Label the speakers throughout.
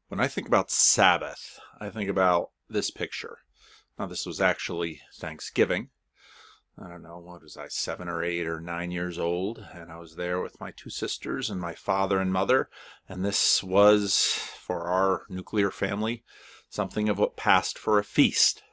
Speaker 1: When I think about Sabbath, I think about this picture. Now, this was actually Thanksgiving. I don't know, what was I, 7 or 8 or 9 years old, and I was there with my 2 sisters and my father and mother, and this was, for our nuclear family, something of what passed for a feast.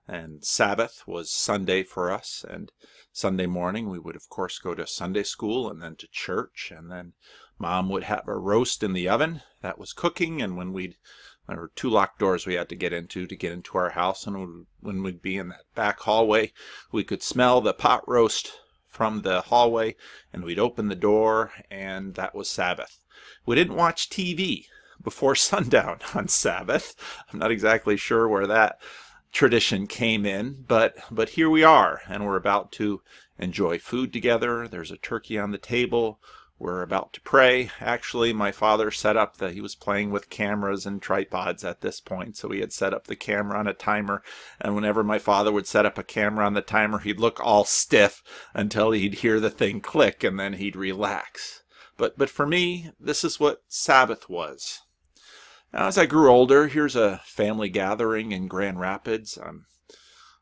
Speaker 1: And Sabbath was Sunday for us, and Sunday morning we would of course go to Sunday school and then to church, and then Mom would have a roast in the oven that was cooking, and there were 2 locked doors we had to get into our house, and when we'd be in that back hallway, we could smell the pot roast from the hallway, and we'd open the door, and that was Sabbath. We didn't watch TV before sundown on Sabbath. I'm not exactly sure where that tradition came in, but here we are, and we're about to enjoy food together. There's a turkey on the table. We're about to pray. Actually, my father set up he was playing with cameras and tripods at this point, so he had set up the camera on a timer, and whenever my father would set up a camera on the timer, he'd look all stiff until he'd hear the thing click, and then he'd relax. But for me, this is what Sabbath was. Now, as I grew older, here's a family gathering in Grand Rapids.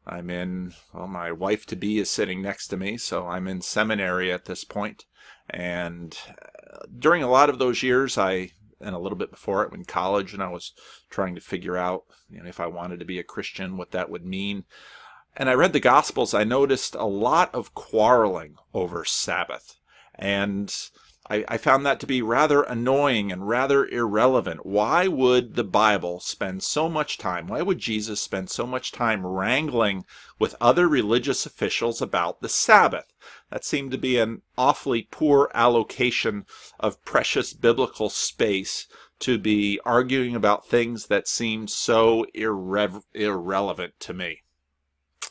Speaker 1: I'm in, well, my wife-to-be is sitting next to me, so I'm in seminary at this point. And during a lot of those years, and a little bit before it, in college, and I was trying to figure out, if I wanted to be a Christian, what that would mean. And I read the Gospels, I noticed a lot of quarreling over Sabbath. And I found that to be rather annoying and rather irrelevant. Why would the Bible spend so much time, why would Jesus spend so much time wrangling with other religious officials about the Sabbath? That seemed to be an awfully poor allocation of precious biblical space to be arguing about things that seemed so irrelevant to me.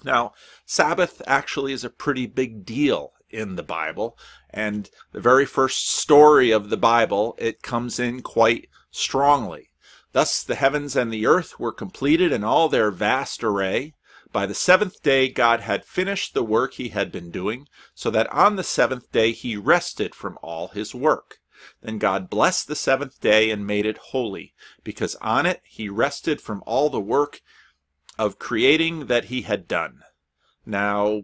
Speaker 1: Now, Sabbath actually is a pretty big deal in the Bible, and the very first story of the Bible, it comes in quite strongly. Thus the heavens and the earth were completed in all their vast array. By the 7th day God had finished the work he had been doing, so that on the 7th day he rested from all his work. Then God blessed the 7th day and made it holy, because on it he rested from all the work of creating that he had done. Now,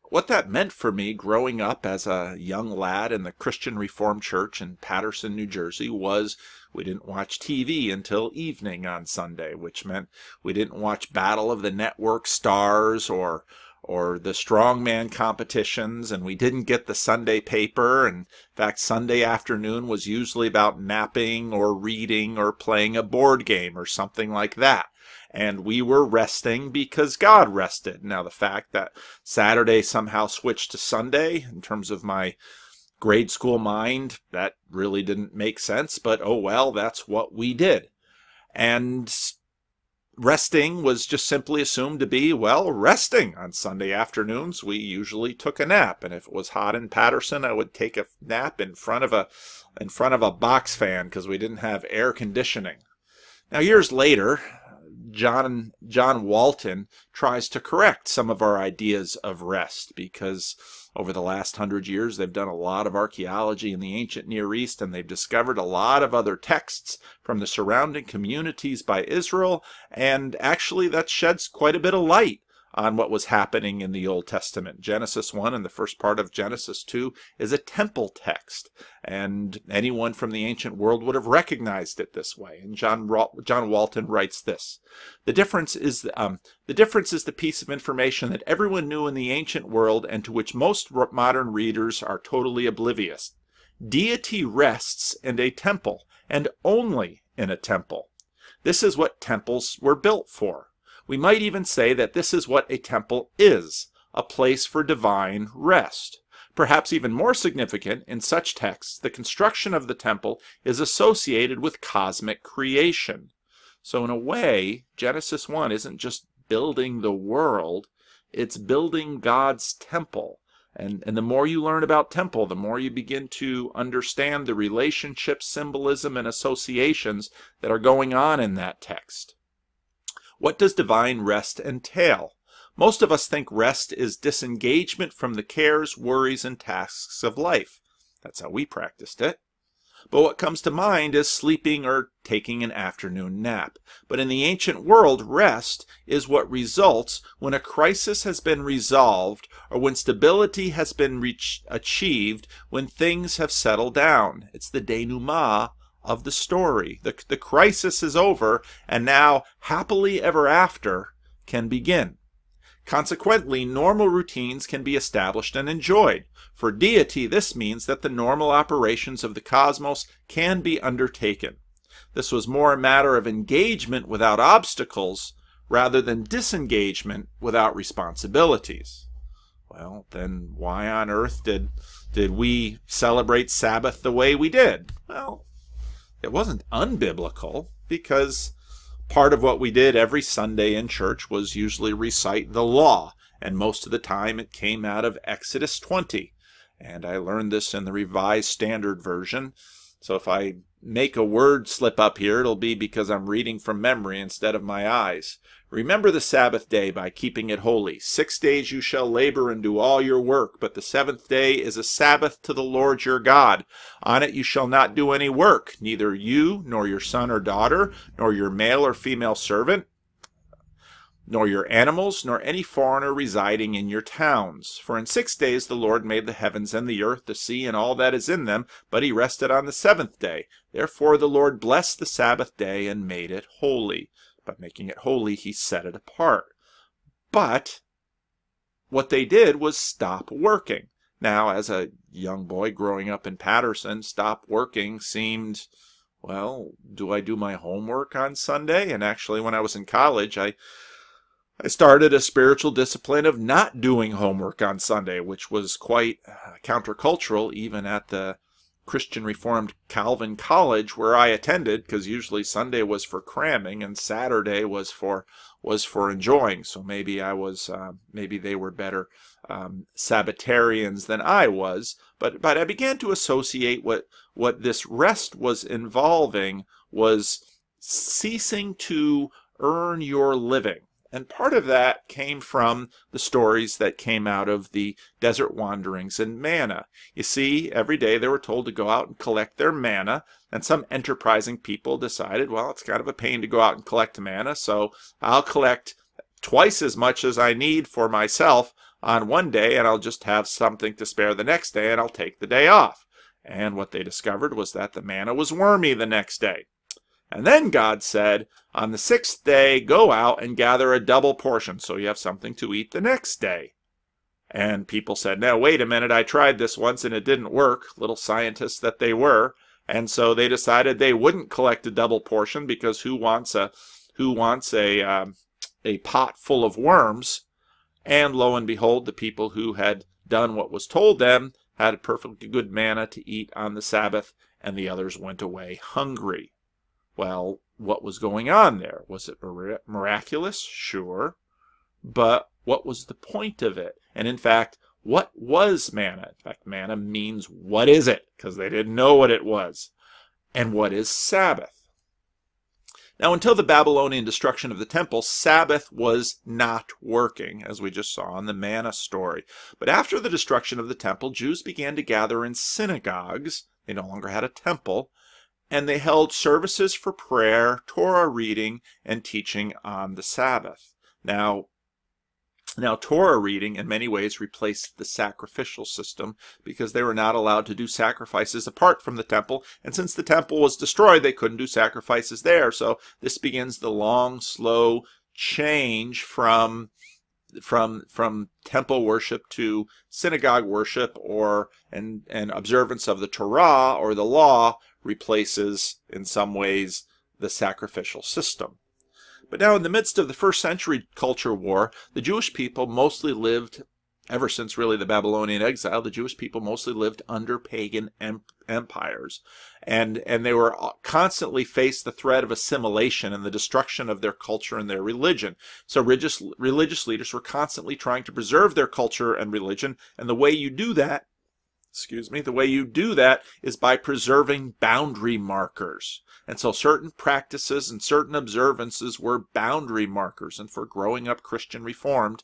Speaker 1: what that meant for me growing up as a young lad in the Christian Reformed Church in Paterson, New Jersey, was we didn't watch TV until evening on Sunday, which meant we didn't watch Battle of the Network Stars or the strongman competitions, and we didn't get the Sunday paper. In fact, Sunday afternoon was usually about napping or reading or playing a board game or something like that. And we were resting because God rested. Now, the fact that Saturday somehow switched to Sunday, in terms of my grade school mind, that really didn't make sense, but oh well, that's what we did. And resting was just simply assumed to be, well, resting. On Sunday afternoons, we usually took a nap, and if it was hot in Paterson, I would take a nap in front of a box fan because we didn't have air conditioning. Now, years later, John Walton tries to correct some of our ideas of rest, because over the last 100 years they've done a lot of archaeology in the ancient Near East, and they've discovered a lot of other texts from the surrounding communities by Israel, and actually that sheds quite a bit of light on what was happening in the Old Testament. Genesis 1 and the first part of Genesis 2 is a temple text, and anyone from the ancient world would have recognized it this way. And John Walton writes this: The difference is the piece of information that everyone knew in the ancient world and to which most modern readers are totally oblivious. Deity rests in a temple, and only in a temple. This is what temples were built for. We might even say that this is what a temple is, a place for divine rest. Perhaps even more significant, in such texts, the construction of the temple is associated with cosmic creation. So in a way, Genesis 1 isn't just building the world, it's building God's temple. And the more you learn about temple, the more you begin to understand the relationship, symbolism, and associations that are going on in that text. What does divine rest entail? Most of us think rest is disengagement from the cares, worries, and tasks of life. That's how we practiced it. But what comes to mind is sleeping or taking an afternoon nap. But in the ancient world, rest is what results when a crisis has been resolved or when stability has been achieved, when things have settled down. It's the denouement of the story. The crisis is over, and now happily ever after can begin. Consequently, normal routines can be established and enjoyed. For deity, this means that the normal operations of the cosmos can be undertaken. This was more a matter of engagement without obstacles rather than disengagement without responsibilities. Well, then why on earth did we celebrate Sabbath the way we did? Well, it wasn't unbiblical, because part of what we did every Sunday in church was usually recite the law, and most of the time it came out of Exodus 20. And I learned this in the Revised Standard Version, so if I make a word slip up here, it'll be because I'm reading from memory instead of my eyes. Remember the Sabbath day by keeping it holy. 6 days you shall labor and do all your work, but the seventh day is a Sabbath to the Lord your God. On it you shall not do any work, neither you, nor your son or daughter, nor your male or female servant, nor your animals, nor any foreigner residing in your towns. For in 6 days the Lord made the heavens and the earth, the sea, and all that is in them, but he rested on the seventh day. Therefore the Lord blessed the Sabbath day and made it holy. By making it holy, he set it apart. But what they did was stop working. Now, as a young boy growing up in Patterson, stop working seemed, well, do I do my homework on Sunday? And actually, when I was in college, I started a spiritual discipline of not doing homework on Sunday, which was quite countercultural even at the Christian Reformed Calvin College where I attended, because usually Sunday was for cramming and Saturday was for enjoying. So maybe maybe they were better Sabbatarians than I was. But I began to associate what this rest was involving was ceasing to earn your living. And part of that came from the stories that came out of the desert wanderings and manna. You see, every day they were told to go out and collect their manna, and some enterprising people decided, well, it's kind of a pain to go out and collect manna, so I'll collect twice as much as I need for myself on one day, and I'll just have something to spare the next day, and I'll take the day off. And what they discovered was that the manna was wormy the next day. And then God said, on the 6th day, go out and gather a double portion, so you have something to eat the next day. And people said, now, wait a minute, I tried this once and it didn't work, little scientists that they were. And so they decided they wouldn't collect a double portion, because who wants a pot full of worms? And lo and behold, the people who had done what was told them had perfectly good manna to eat on the Sabbath, and the others went away hungry. Well, what was going on there? Was it miraculous? Sure. But what was the point of it? And in fact, what was manna? In fact, manna means what is it? Because they didn't know what it was. And what is Sabbath? Now, until the Babylonian destruction of the temple, Sabbath was not working, as we just saw in the manna story. But after the destruction of the temple, Jews began to gather in synagogues. They no longer had a temple. And they held services for prayer, Torah reading, and teaching on the Sabbath. Now Torah reading in many ways replaced the sacrificial system, because they were not allowed to do sacrifices apart from the temple. And since the temple was destroyed, they couldn't do sacrifices there. So this begins the long, slow change from temple worship to synagogue worship, and observance of the Torah or the law replaces in some ways the sacrificial system. But now, in the midst of the first century culture war, the Jewish people mostly lived, ever since really the Babylonian exile, the Jewish people mostly lived under pagan empires. And they were constantly faced the threat of assimilation and the destruction of their culture and their religion. So religious leaders were constantly trying to preserve their culture and religion, and the way you do that is by preserving boundary markers. And so certain practices and certain observances were boundary markers. And for growing up Christian Reformed,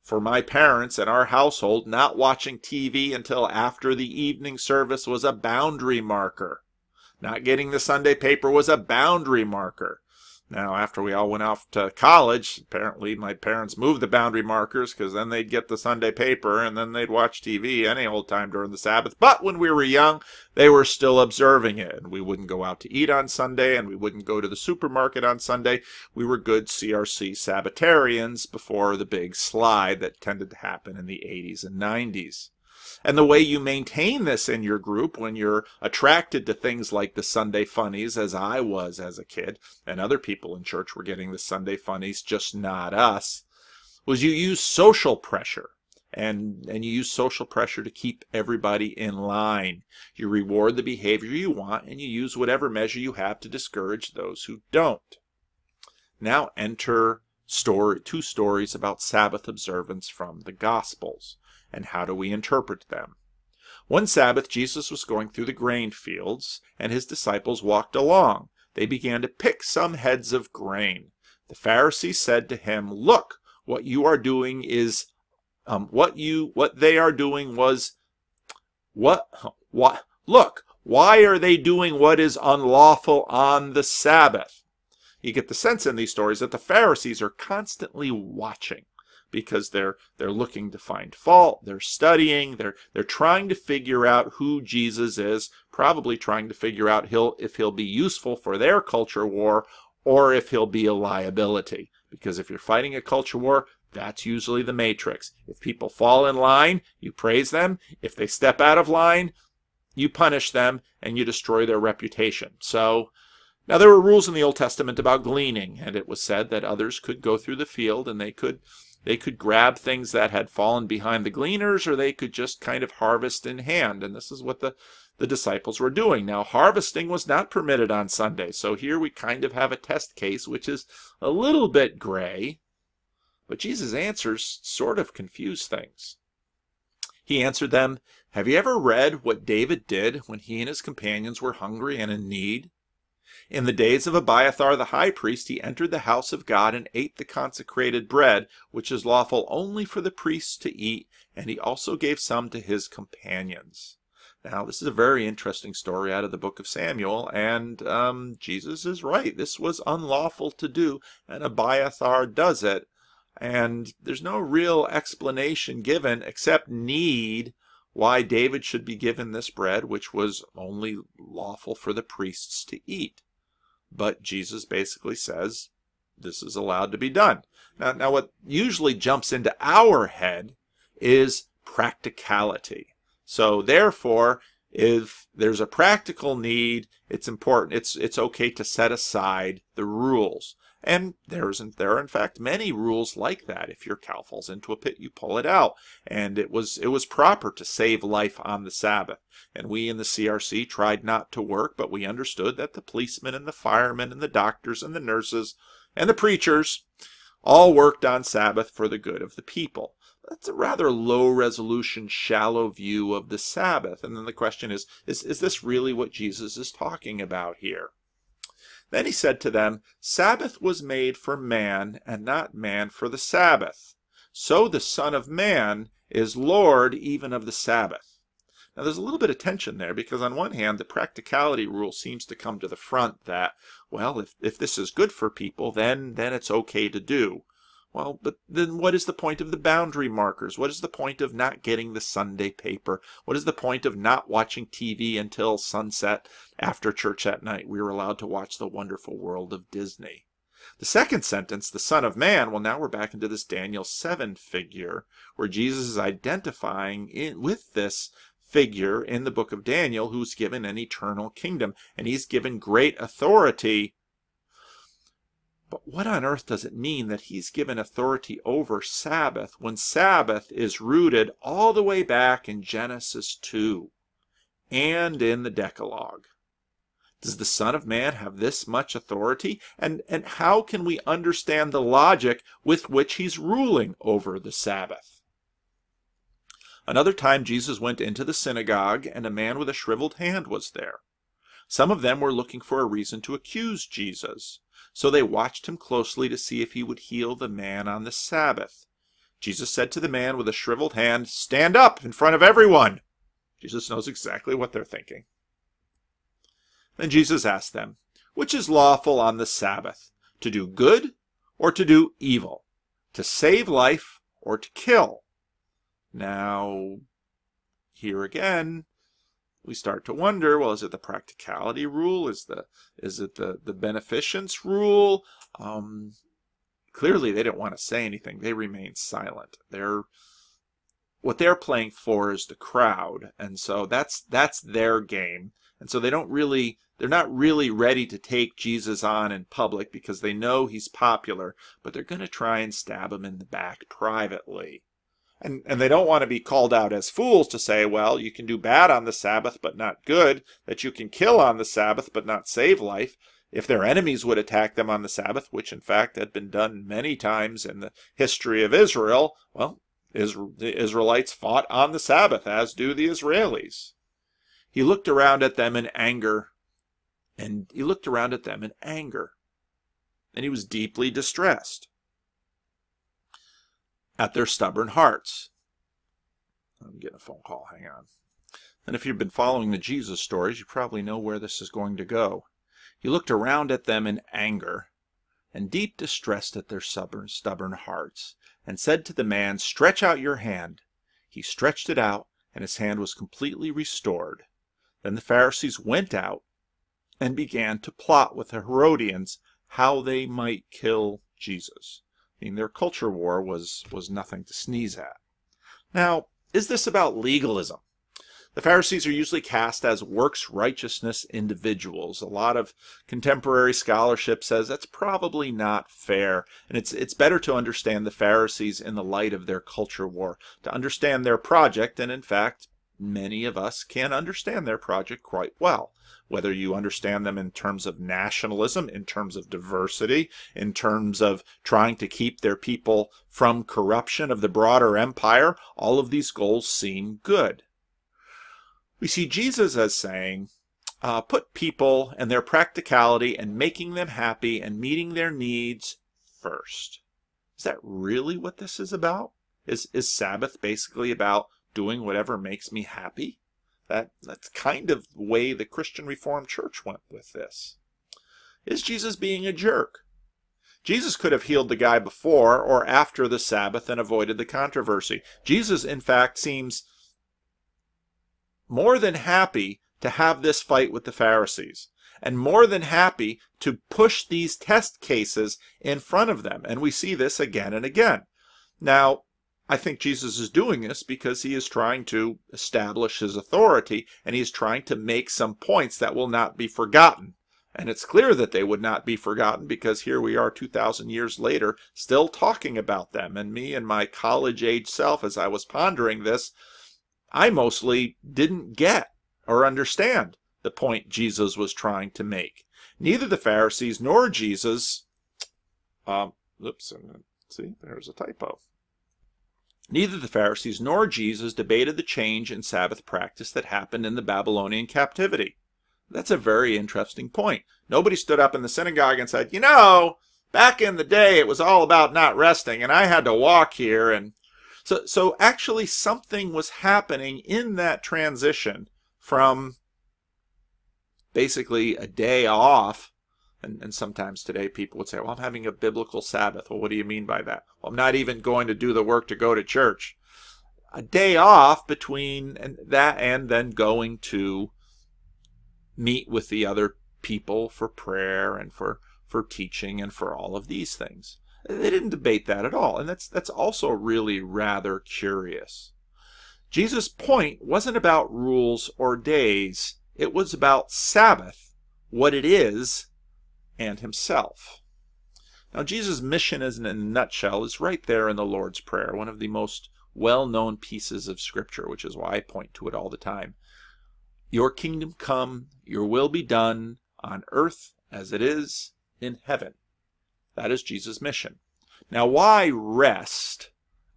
Speaker 1: for my parents and our household, not watching TV until after the evening service was a boundary marker. Not getting the Sunday paper was a boundary marker. Now, after we all went off to college, apparently my parents moved the boundary markers because then they'd get the Sunday paper and then they'd watch TV any old time during the Sabbath. But when we were young, they were still observing it. And we wouldn't go out to eat on Sunday and we wouldn't go to the supermarket on Sunday. We were good CRC Sabbatarians before the big slide that tended to happen in the 80s and 90s. And the way you maintain this in your group when you're attracted to things like the Sunday funnies, as I was as a kid, and other people in church were getting the Sunday funnies, just not us, was you use social pressure. And you use social pressure to keep everybody in line. You reward the behavior you want, and you use whatever measure you have to discourage those who don't. Now enter two stories about Sabbath observance from the Gospels. And how do we interpret them? One Sabbath, Jesus was going through the grain fields, and his disciples walked along. They began to pick some heads of grain. The Pharisees said to him, "Look, what you are doing is, what they are doing was, look, why are they doing what is unlawful on the Sabbath?" You get the sense in these stories that the Pharisees are constantly watching, because they're looking to find fault, they're studying, they're trying to figure out who Jesus is, probably trying to figure out if he'll be useful for their culture war or if he'll be a liability. Because if you're fighting a culture war, that's usually the matrix. If people fall in line, you praise them. If they step out of line, you punish them and you destroy their reputation. So now there were rules in the Old Testament about gleaning, and it was said that others could go through the field and they could grab things that had fallen behind the gleaners, or they could just kind of harvest in hand. And this is what the disciples were doing. Now, harvesting was not permitted on Sunday. So here we kind of have a test case, which is a little bit gray. But Jesus' answers sort of confuse things. He answered them, "Have you ever read what David did when he and his companions were hungry and in need? In the days of Abiathar the high priest, he entered the house of God and ate the consecrated bread, which is lawful only for the priests to eat, and he also gave some to his companions." Now, this is a very interesting story out of the book of Samuel, and Jesus is right. This was unlawful to do, and Abiathar does it. And there's no real explanation given except need why David should be given this bread, which was only lawful for the priests to eat. But Jesus basically says this is allowed to be done. Now what usually jumps into our head is practicality. So therefore, if there's a practical need, it's important. It's okay to set aside the rules. And there are in fact many rules like that. If your cow falls into a pit, you pull it out. And it was proper to save life on the Sabbath. And we in the CRC tried not to work, but we understood that the policemen and the firemen and the doctors and the nurses and the preachers all worked on Sabbath for the good of the people. That's a rather low-resolution, shallow view of the Sabbath. And then the question is this really what Jesus is talking about here? Then he said to them, "Sabbath was made for man, and not man for the Sabbath. So the Son of Man is Lord even of the Sabbath." Now there's a little bit of tension there, because on one hand, the practicality rule seems to come to the front that, well, if this is good for people, then it's okay to do. Well, but then what is the point of the boundary markers? What is the point of not getting the Sunday paper? What is the point of not watching TV until sunset after church at night? We were allowed to watch The Wonderful World of Disney. The second sentence, the Son of Man, well, now we're back into this Daniel 7 figure, where Jesus is identifying with this figure in the book of Daniel who's given an eternal kingdom, and he's given great authority. But what on earth does it mean that he's given authority over Sabbath when Sabbath is rooted all the way back in Genesis 2 and in the Decalogue? Does the Son of Man have this much authority? And how can we understand the logic with which he's ruling over the Sabbath? Another time Jesus went into the synagogue, and a man with a shriveled hand was there. Some of them were looking for a reason to accuse Jesus. So they watched him closely to see if he would heal the man on the Sabbath. Jesus said to the man with a shriveled hand, "Stand up in front of everyone." Jesus knows exactly what they're thinking. Then Jesus asked them, "Which is lawful on the Sabbath, to do good or to do evil, to save life or to kill?" Now, here again, we start to wonder, well, is it the practicality rule? Is it the beneficence rule? Clearly, they didn't want to say anything. They remained silent. What they're playing for is the crowd, and so that's their game. And so they're not really ready to take Jesus on in public because they know he's popular, but they're going to try and stab him in the back privately. And they don't want to be called out as fools to say, well, you can do bad on the Sabbath but not good, that you can kill on the Sabbath but not save life. If their enemies would attack them on the Sabbath, which in fact had been done many times in the history of Israel, well, the Israelites fought on the Sabbath, as do the Israelis. He looked around at them in anger, and he was deeply distressed at their stubborn hearts. I'm getting a phone call, hang on. And if you've been following the Jesus stories, you probably know where this is going to go. He looked around at them in anger and deep distress at their stubborn hearts, and said to the man, "Stretch out your hand." He stretched it out, and his hand was completely restored. Then the Pharisees went out and began to plot with the Herodians how they might kill Jesus. I mean, their culture war was nothing to sneeze at. Now, is this about legalism? The Pharisees are usually cast as works righteousness individuals. A lot of contemporary scholarship says that's probably not fair, and it's better to understand the Pharisees in the light of their culture war, to understand their project, and in fact, many of us can understand their project quite well. Whether you understand them in terms of nationalism, in terms of diversity, in terms of trying to keep their people from corruption of the broader empire, all of these goals seem good. We see Jesus as saying, put people and their practicality and making them happy and meeting their needs first. Is that really what this is about? Is Sabbath basically about doing whatever makes me happy? That's kind of the way the Christian Reformed Church went with this. Is Jesus being a jerk? Jesus could have healed the guy before or after the Sabbath and avoided the controversy. Jesus, in fact, seems more than happy to have this fight with the Pharisees, and more than happy to push these test cases in front of them. And we see this again and again. Now, I think Jesus is doing this because he is trying to establish his authority, and he is trying to make some points that will not be forgotten. And it's clear that they would not be forgotten because here we are 2,000 years later still talking about them. And me and my college-age self, as I was pondering this, I mostly didn't get or understand the point Jesus was trying to make. Neither the Pharisees nor Jesus, see, there's a typo. Neither the Pharisees nor Jesus debated the change in Sabbath practice that happened in the Babylonian captivity. That's a very interesting point. Nobody stood up in the synagogue and said, back in the day it was all about not resting, and I had to walk here, and So actually something was happening in that transition from basically a day off, and sometimes today people would say, well, I'm having a biblical Sabbath. Well, what do you mean by that? Well, I'm not even going to do the work to go to church. A day off between that and then going to meet with the other people for prayer and for teaching and for all of these things. They didn't debate that at all, and that's also really rather curious. Jesus' point wasn't about rules or days. It was about Sabbath, what it is, and himself. Now, Jesus' mission in a nutshell is right there in the Lord's Prayer, one of the most well-known pieces of Scripture, which is why I point to it all the time. Your kingdom come, your will be done, on earth as it is in heaven. That is Jesus' mission. Now, why rest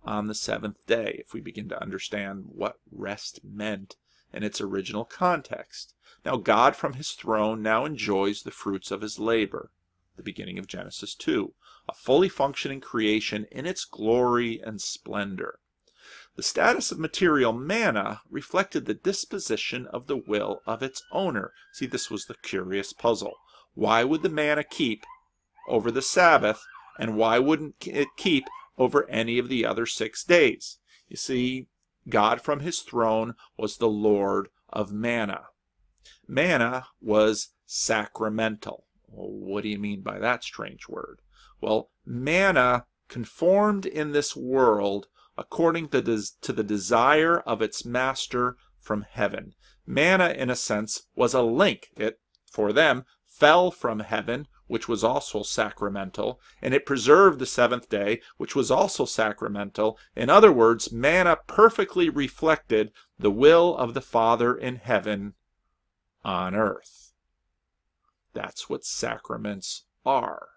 Speaker 1: on the seventh day, if we begin to understand what rest meant in its original context? Now, God from his throne now enjoys the fruits of his labor, the beginning of Genesis 2, a fully functioning creation in its glory and splendor. The status of material manna reflected the disposition of the will of its owner. See, this was the curious puzzle. Why would the manna keep over the Sabbath, and why wouldn't it keep over any of the other 6 days? You see, God from his throne was the Lord of manna. Manna was sacramental. Well, what do you mean by that strange word? Well, manna conformed in this world according to the desire of its master from heaven. Manna, in a sense, was a link. It, for them, fell from heaven, which was also sacramental, and it preserved the 7th day, which was also sacramental. In other words, manna perfectly reflected the will of the Father in heaven on earth. That's what sacraments are.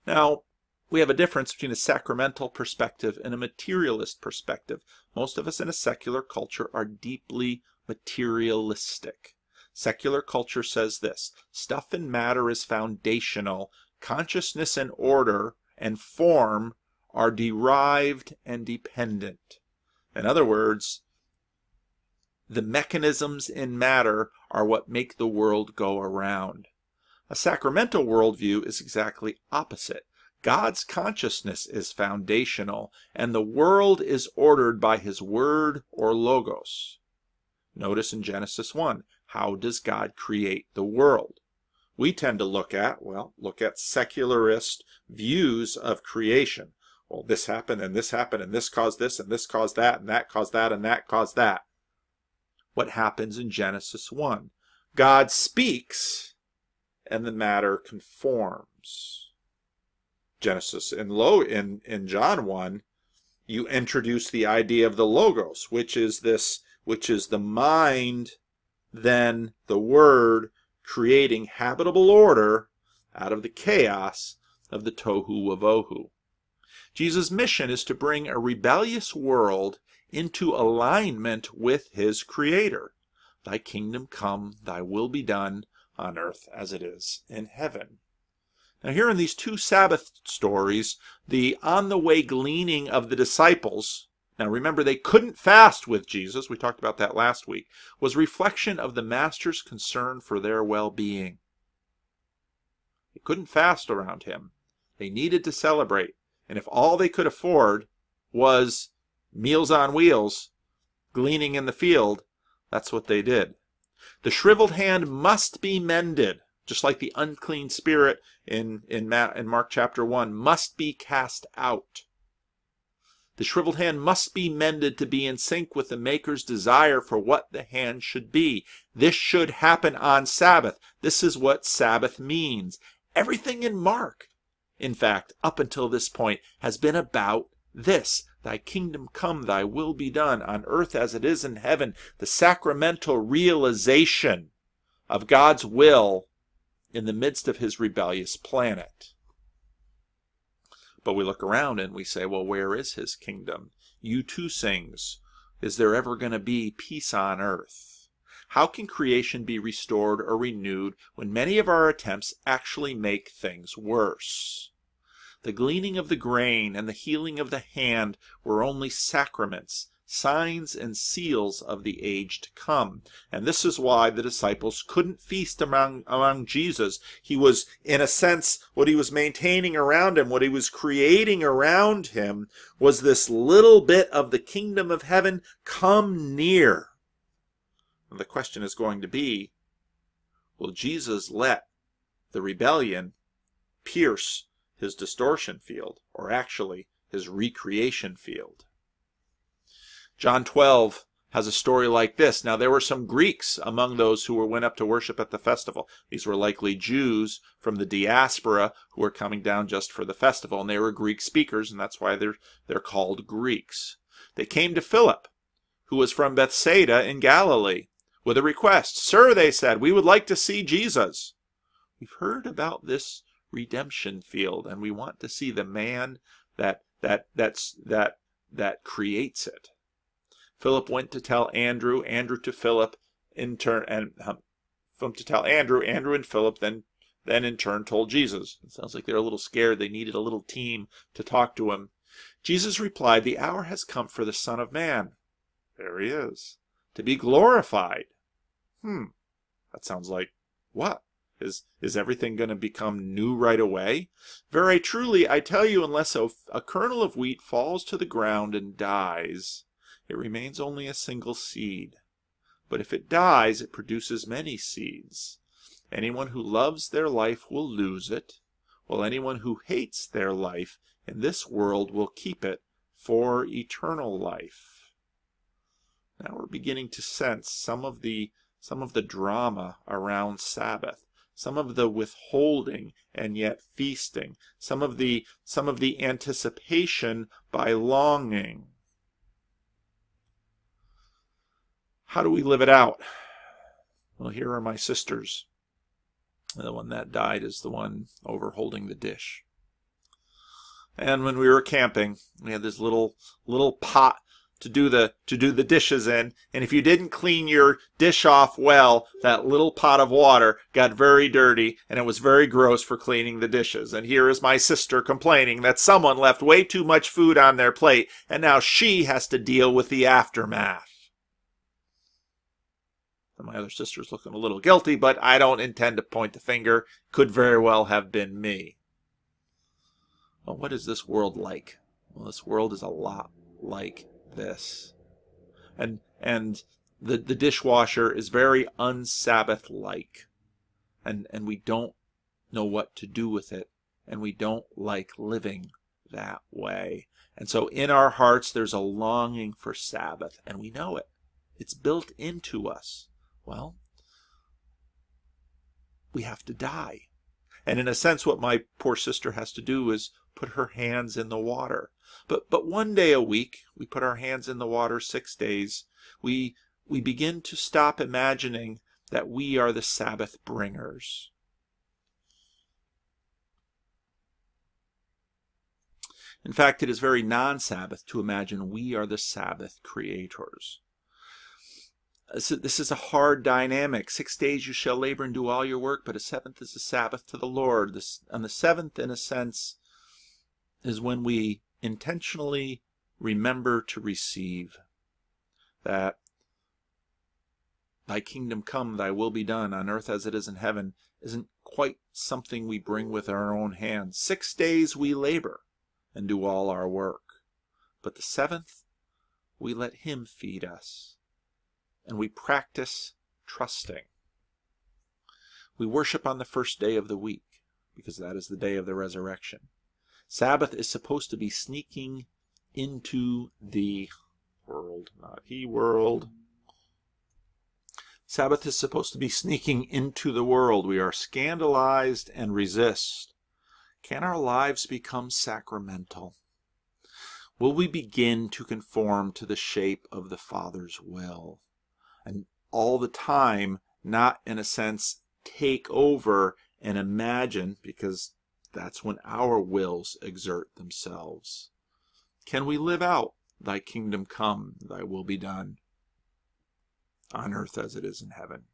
Speaker 1: Now, we have a difference between a sacramental perspective and a materialist perspective. Most of us in a secular culture are deeply materialistic. Secular culture says this: stuff and matter is foundational. Consciousness and order and form are derived and dependent. In other words, the mechanisms in matter are what make the world go around. A sacramental worldview is exactly opposite. God's consciousness is foundational, and the world is ordered by his word or logos. Notice in Genesis 1, how does God create the world? We tend to look at secularist views of creation. Well, this happened, and this happened, and this caused this, and this caused that, and that caused that, and that caused that. What happens in Genesis 1? God speaks, and the matter conforms. In John 1, you introduce the idea of the logos, which is the mind, then the word, creating habitable order out of the chaos of the tohu wavohu. Jesus' mission is to bring a rebellious world into alignment with his Creator. Thy kingdom come, thy will be done on earth as it is in heaven. Now here in these 2 Sabbath stories, the on-the-way gleaning of the disciples, now remember they couldn't fast with Jesus, we talked about that last week, was reflection of the Master's concern for their well-being. They couldn't fast around him. They needed to celebrate. And if all they could afford was meals on wheels, gleaning in the field, that's what they did. The shriveled hand must be mended, just like the unclean spirit in Mark chapter 1 must be cast out. The shriveled hand must be mended to be in sync with the Maker's desire for what the hand should be. This should happen on Sabbath. This is what Sabbath means. Everything in Mark, in fact, up until this point, has been about this. Thy kingdom come, thy will be done on earth as it is in heaven. The sacramental realization of God's will in the midst of his rebellious planet. But we look around and we say, well, where is his kingdom? U2 sings, is there ever going to be peace on earth? How can creation be restored or renewed when many of our attempts actually make things worse? The gleaning of the grain and the healing of the hand were only sacraments, signs and seals of the age to come. And this is why the disciples couldn't feast among Jesus. He was, in a sense, what he was maintaining around him, what he was creating around him, was this little bit of the kingdom of heaven come near. And the question is going to be, will Jesus let the rebellion pierce his distortion field, or actually his recreation field? John 12 has a story like this. Now there were some Greeks among those who went up to worship at the festival. These were likely Jews from the diaspora who were coming down just for the festival, and they were Greek speakers, and that's why they're called Greeks. They came to Philip, who was from Bethsaida in Galilee, with a request. Sir, they said, we would like to see Jesus. We've heard about this redemption field, and we want to see the man that creates it. Philip went to tell Andrew, Andrew to Philip, in turn, and Philip to tell Andrew, Andrew and Philip then in turn told Jesus. It sounds like they're a little scared. They needed a little team to talk to him. Jesus replied, "The hour has come for the Son of Man," there he is, "to be glorified." That sounds like what? Is everything going to become new right away? Very truly, I tell you, unless a kernel of wheat falls to the ground and dies, it remains only a single seed. But if it dies, it produces many seeds. Anyone who loves their life will lose it, while anyone who hates their life in this world will keep it for eternal life. Now we're beginning to sense some of the drama around Sabbath, some of the withholding and yet feasting, some of the anticipation by longing. How do we live it out? Well, here are my sisters. The one that died is the one over holding the dish. And when we were camping, we had this little pot to do the dishes in, and if you didn't clean your dish off well, that little pot of water got very dirty, and it was very gross for cleaning the dishes. And here is my sister complaining that someone left way too much food on their plate, and now she has to deal with the aftermath. And my other sister's looking a little guilty, but I don't intend to point the finger. Could very well have been me. Well, what is this world like? Well, this world is a lot like this. And the dishwasher is very un-Sabbath-like. And we don't know what to do with it. And we don't like living that way. And so in our hearts there's a longing for Sabbath. And we know it. It's built into us. Well, we have to die. And in a sense, what my poor sister has to do is put her hands in the water. But one day a week, we put our hands in the water 6 days. We begin to stop imagining that we are the Sabbath bringers. In fact, it is very non-Sabbath to imagine we are the Sabbath creators. This is a hard dynamic. 6 days you shall labor and do all your work, but a seventh is a Sabbath to the Lord. On the seventh, in a sense, is when we intentionally remember to receive. That thy kingdom come, thy will be done on earth as it is in heaven isn't quite something we bring with our own hands. 6 days we labor and do all our work. But the seventh, we let him feed us. And we practice trusting. We worship on the first day of the week, because that is the day of the resurrection. Sabbath is supposed to be sneaking into the world, not he world. Sabbath is supposed to be sneaking into the world. We are scandalized and resist. Can our lives become sacramental? Will we begin to conform to the shape of the Father's will? And all the time, not in a sense take over and imagine, because that's when our wills exert themselves. Can we live out thy kingdom come, thy will be done on earth as it is in heaven?